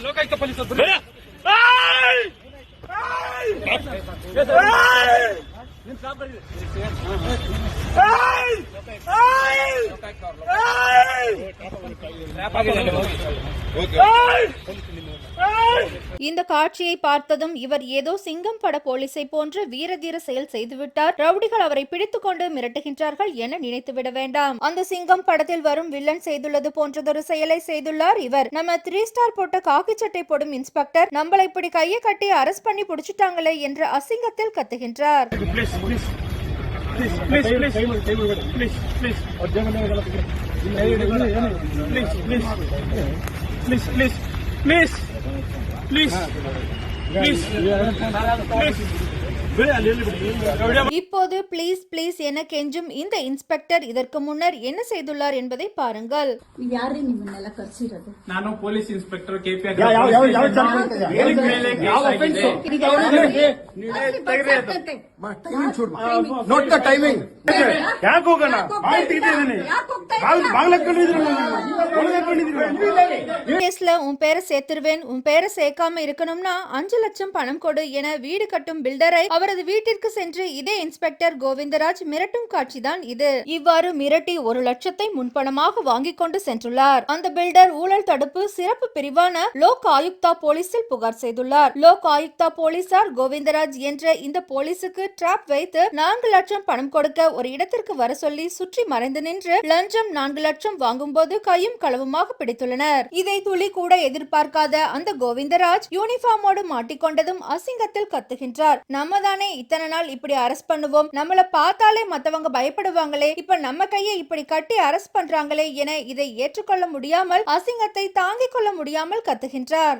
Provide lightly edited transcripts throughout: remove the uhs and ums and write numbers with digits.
Lokayukta police இந்த காட்சியை பார்த்ததும் இவர் ஏதோ சிங்கம் பட போலீஸை போன்று வீரதீர செயல் செய்துவிட்டார், ரவுடிகள் அவரை பிடித்துக் கொண்டு மிரட்டுகின்றார்கள் என நினைத்துவிட வேண்டாம். அந்த சிங்கம் படத்தில் வரும் வில்லன் செய்துள்ளது போன்றதொரு செயலை செய்துள்ளார் இவர். நம்ம 3 ஸ்டார் போட்ட காக்கி சட்டை போடும் இன்ஸ்பெக்டர் நம்மளை இப்படி கையை கட்டி அரெஸ்ட் பண்ணி பிடிச்சிட்டாங்களே என்று அசிங்கத்தில் கத்துகின்றார். இப்போது ப்ளீஸ் ப்ளீஸ் என கெஞ்சும் இந்த இன்ஸ்பெக்டர் இதற்கு முன்னர் என்ன செய்துள்ளார் என்பதை பாருங்கள். ಯಾರೇ ನಿಮ್ಮನ್ನೆಲ್ಲ ಕರ್ಸಿರೋದು? ನಾನು police inspector KPR note the timing ಯಾಕೆ ಹೋಗೋಣ கேஸ்ல உன் பேரை சேர்த்துருவேன், உன் பேரை சேர்க்காம இருக்கணும்னா 5 லட்சம் பணம் கொடு என வீடு கட்டும் பில்டரை அவரது வீட்டிற்கு சென்று இதே இன்ஸ்பெக்டர் கோவிந்தராஜ் மிரட்டும் காட்சிதான் இது. இவ்வாறு மிரட்டி 1 லட்சத்தை முன்பணமாக வாங்கிக் கொண்டு சென்றுள்ளார். அந்த பில்டர் ஊழல் தடுப்பு சிறப்பு பிரிவான லோக் ஆயுக்தா போலீசில் புகார் செய்துள்ளார். லோக் ஆயுக்தா போலீசார் கோவிந்தராஜ் என்ற இந்த போலீசுக்கு டிராப் வைத்து 4 லட்சம் பணம் கொடுக்க ஒரு இடத்திற்கு வர சொல்லி சுற்றி மறைந்து நின்று லஞ்சம் 4 லட்சம் வாங்கும் போது கையும் களவுமாக பிடித்துள்ளனர். இதை துளி கூட எதிர்பார்க்காத அந்த கோவிந்தராஜ் யூனிஃபார்மோடு மாட்டிக்கொண்டதும் அசிங்கத்தில் கத்துகின்றார். நம்ம தானே இத்தனை நாள் இப்படி அரெஸ்ட் பண்ணுவோம், நம்மள பார்த்தாலே மத்தவங்க பயப்படுவாங்களே, இப்ப நம்ம கையை இப்படி கட்டி அரெஸ்ட் பண்றாங்களே என இதை ஏற்றுக்கொள்ள முடியாமல் அசிங்கத்தை தாங்கிக் கொள்ள முடியாமல் கத்துகின்றார்.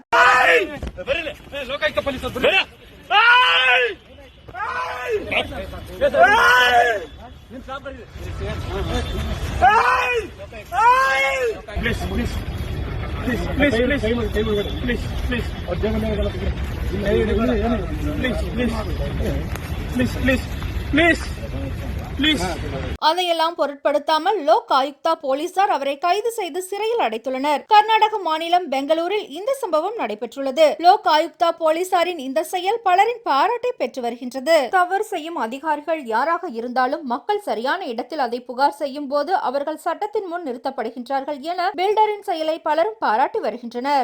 அதையெல்லாம் பொருட்படுத்தாமல் லோக் ஆயுக்தா போலீசார் அவரை கைது செய்து சிறையில் அடைத்துள்ளனர். கர்நாடக மாநிலம் பெங்களூரில் இந்த சம்பவம் நடைபெற்றுள்ளது. லோக் ஆயுக்தா போலீசாரின் இந்த செயல் பலரின் பாராட்டை பெற்று வருகின்றது. தவறு செய்யும் அதிகாரிகள் யாராக இருந்தாலும் மக்கள் சரியான இடத்தில் அதை புகார் செய்யும் போது அவர்கள் சட்டத்தின் முன் நிறுத்தப்படுகின்றார்கள் என பில்டரின் செயலை பலரும் பாராட்டி வருகின்றனர்.